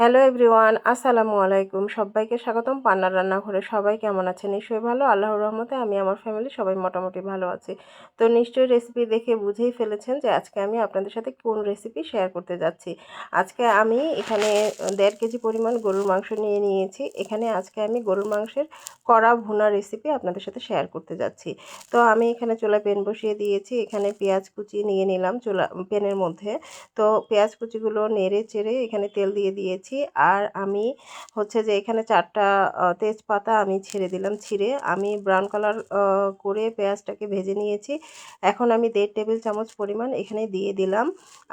Hello everyone, আসসালামু আলাইকুম। সবাইকে স্বাগতম পান্নার রান্নাঘরে। সবাই কেমন আছেন? নিশ্চয়ই ভালো, আল্লাহর রহমতে আমি আমার ফ্যামিলি সবাই মোটামুটি ভালো আছি। তো নিশ্চয়ই রেসিপি দেখে বুঝেই ফেলেছেন যে আজকে আমি আপনাদের সাথে কোন রেসিপি শেয়ার করতে যাচ্ছি। আজকে আমি এখানে 1.5 কেজি পরিমাণ গরুর মাংস নিয়ে নিয়েছি। এখানে আজকে আমি গরুর মাংসের কড়া ভুনা রেসিপি আপনাদের সাথে শেয়ার করতে যাচ্ছি। তো আমি এখানে চুলায় প্যান বসিয়ে দিয়েছি। এখানে পেঁয়াজ কুচি নিয়ে নিলাম প্যানের মধ্যে। তো পেঁয়াজ কুচিগুলো নেড়ে চেড়ে এখানে তেল দিয়ে দিয়েছি। আর আমি হচ্ছে যে এখানে 4টা তেজপাতা আমি ছেড়ে দিলাম। ছিঁড়ে আমি ব্রাউন কালার করে পেঁয়াজটাকে ভেজে নিয়েছি। এখন আমি 1.5 টেবিল চামচ পরিমাণ এখানে দিয়ে দিলাম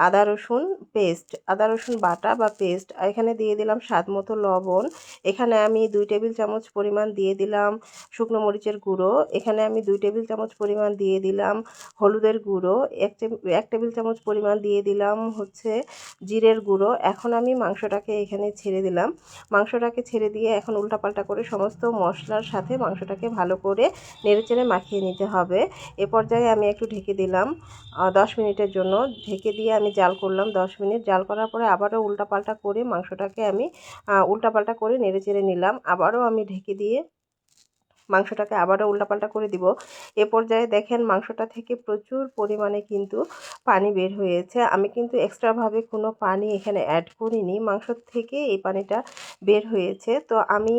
আদা রসুন পেস্ট, আদা রসুন বাটা বা পেস্ট। এখানে দিয়ে দিলাম স্বাদ মতো লবণ। এখানে আমি 2 টেবিল চামচ পরিমাণ দিয়ে দিলাম শুকনো মরিচের গুঁড়ো। এখানে আমি 2 টেবিল চামচ পরিমাণ দিয়ে দিলাম হলুদের গুঁড়ো। 1 টেবিল চামচ পরিমাণ দিয়ে দিলাম হচ্ছে জিরের গুঁড়ো। এখন আমি মাংসটাকে এখানে ছেড়ে দিলাম। মাংসটাকে ছেড়ে দিয়ে এখন উল্টাপাল্টা করে সমস্ত মশলার সাথে মাংসটাকে ভালো করে নেড়েচেড়ে মাখিয়ে নিতে হবে। এ পর্যায়ে আমি একটু ঢেকে দিলাম 10 মিনিটের জন্য। ঢেকে দিয়ে আমি জাল করলাম 10 মিনিট। জাল করার পরে আবারও উল্টাপাল্টা করে মাংসটাকে আমি উল্টাপাল্টা করে নেড়েচেড়ে নিলাম। আবারও আমি ঢেকে দিয়ে মাংসটাকে আবারও উল্টাপাল্টা করে দিব। এ পর্যায়ে দেখেন মাংসটা থেকে প্রচুর পরিমাণে কিন্তু পানি বের হয়েছে। আমি কিন্তু এক্সট্রাভাবে কোনো পানি এখানে অ্যাড করিনি, মাংস থেকে এই পানিটা বের হয়েছে। তো আমি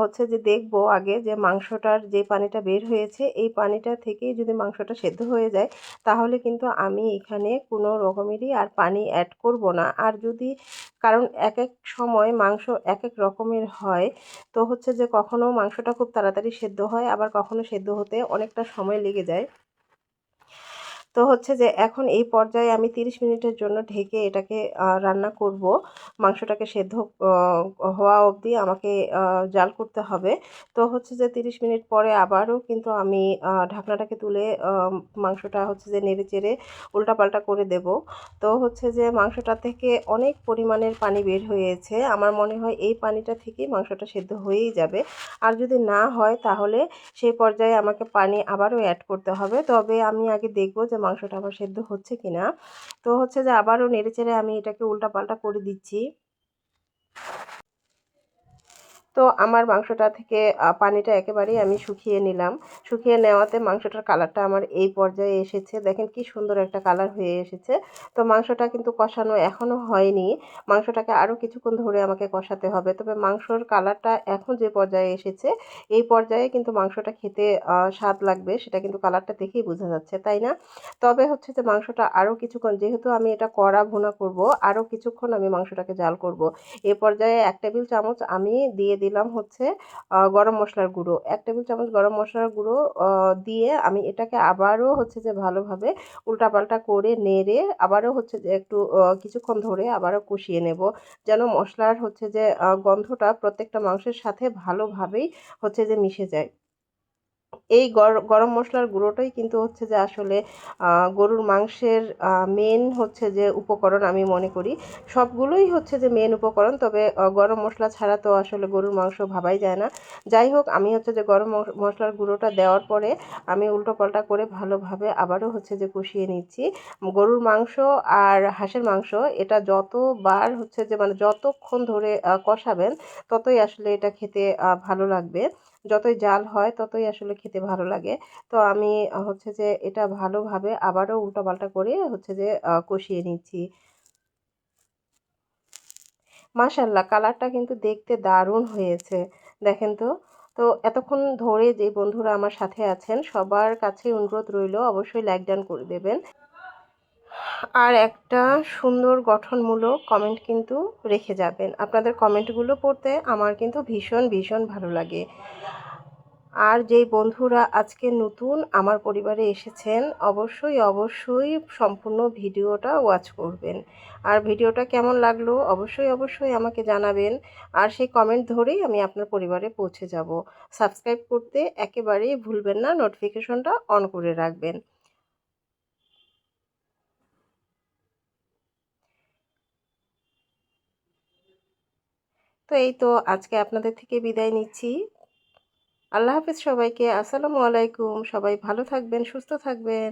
হচ্ছে যে দেখব আগে যে মাংসটার যে পানিটা বের হয়েছে এই পানিটা থেকেই যদি মাংসটা সেদ্ধ হয়ে যায় তাহলে কিন্তু আমি এখানে কোনো রকমেরই আর পানি অ্যাড করব না। আর যদি কারণ এক এক সময় মাংস এক এক রকমের হয়, তো হচ্ছে যে কখনো মাংসটা খুব তাড়াতাড়ি সেদ্ধ হয়, আবার কখনো সেদ্ধ হতে অনেকটা সময় লেগে যায়। তো হচ্ছে যে এখন এই পর্যায়ে আমি 30 মিনিটের জন্য ঢেকে এটাকে রান্না করব। মাংসটাকে সেদ্ধ হওয়া অবধি আমাকে জাল করতে হবে। তো হচ্ছে যে 30 মিনিট পরে আবারও কিন্তু আমি ঢাকনাটাকে তুলে মাংসটা হচ্ছে যে নেড়েচেড়ে উল্টাপাল্টা করে দেব। তো হচ্ছে যে মাংসটা থেকে অনেক পরিমাণের পানি বের হয়েছে। আমার মনে হয় এই পানিটা থেকেই মাংসটা সেদ্ধ হয়েই যাবে। আর যদি না হয় তাহলে সেই পর্যায়ে আমাকে পানি আবারও অ্যাড করতে হবে। তবে আমি আগে দেখব যে মাংসটা আমার সেদ্ধ হচ্ছে কিনা। তো হচ্ছে যে আবারও নেড়েচেড়ে আমি এটাকে উল্টাপাল্টা করে দিচ্ছি। তো আমার মাংসটা থেকে পানিটা একেবারেই আমি শুকিয়ে নিলাম। শুকিয়ে নেওয়াতে মাংসটার কালারটা আমার এই পর্যায়ে এসেছে। দেখেন কি সুন্দর একটা কালার হয়ে এসেছে। তো মাংসটা কিন্তু কষানো এখনও হয়নি। মাংসটাকে আরও কিছুক্ষণ ধরে আমাকে কষাতে হবে। তবে মাংসর কালারটা এখন যে পর্যায়ে এসেছে এই পর্যায়ে কিন্তু মাংসটা খেতে স্বাদ লাগবে, সেটা কিন্তু কালারটা দেখেই বোঝা যাচ্ছে, তাই না? তবে হচ্ছে যে মাংসটা আরও কিছুক্ষণ, যেহেতু আমি এটা কড়া ভুনা করব, আরও কিছুক্ষণ আমি মাংসটাকে জাল করব। এ পর্যায়ে 1 টেবিল চামচ আমি দিয়ে দিলাম হচ্ছে গরম মশলার গুঁড়ো। 1 টেবিল চামচ গরম মশলার গুঁড়ো দিয়ে আমি এটাকে আবারও হচ্ছে যে ভালোভাবে উল্টাপাল্টা করে নেড়ে আবারও হচ্ছে যে একটু কিছুক্ষণ ধরে আবারও কষিয়ে নেব, যেন মশলার হচ্ছে যে গন্ধটা প্রত্যেকটা মাংসের সাথে ভালোভাবেই হচ্ছে যে মিশে যায়। এই গরম মশলার গুঁড়োটাই কিন্তু হচ্ছে যে আসলে গরুর মাংসের মেন হচ্ছে যে উপকরণ আমি মনে করি। সবগুলোই হচ্ছে যে মেন উপকরণ, তবে গরম মশলা ছাড়া তো আসলে গরুর মাংস ভাবাই যায় না। যাই হোক, আমি হচ্ছে যে গরম মশলার গুঁড়োটা দেওয়ার পরে আমি উল্টোপাল্টা করে ভালোভাবে আবারও হচ্ছে যে কষিয়ে নিচ্ছি। গরুর মাংস আর হাঁসের মাংস এটা যতবার হচ্ছে যে মানে যতক্ষণ ধরে কষাবেন ততই আসলে এটা খেতে ভালো লাগবে। যতই জাল হয় ততই আসলে খেতে ভালো লাগে। তো আমি হচ্ছে যে এটা ভালোভাবে আবারও উল্টাপাল্টা করে হচ্ছে যে কষিয়ে নিচ্ছি। মাশাআল্লাহ, কালারটা কিন্তু দেখতে দারুণ হয়েছে। দেখেন তো। তো এতক্ষণ ধরে যে বন্ধুরা আমার সাথে আছেন সবার কাছেই অনুরোধ রইল অবশ্যই লাইক ডান করে দেবেন। আর একটা সুন্দর গঠনমূলক কমেন্ট কিন্তু রেখে যাবেন। আপনাদের কমেন্টগুলো পড়তে আমার কিন্তু ভীষণ ভীষণ ভালো লাগে। আর যেই বন্ধুরা আজকে নতুন আমার পরিবারে এসেছেন অবশ্যই অবশ্যই সম্পূর্ণ ভিডিওটা ওয়াচ করবেন। আর ভিডিওটা কেমন লাগলো অবশ্যই অবশ্যই আমাকে জানাবেন। আর সেই কমেন্ট ধরেই আমি আপনার পরিবারে পৌঁছে যাব। সাবস্ক্রাইব করতে একেবারেই ভুলবেন না, নোটিফিকেশনটা অন করে রাখবেন। তো এই তো আজকে আপনাদের থেকে বিদায় নিচ্ছি। আল্লাহ হাফেজ সবাইকে। আসসালামু আলাইকুম। সবাই ভালো থাকবেন, সুস্থ থাকবেন।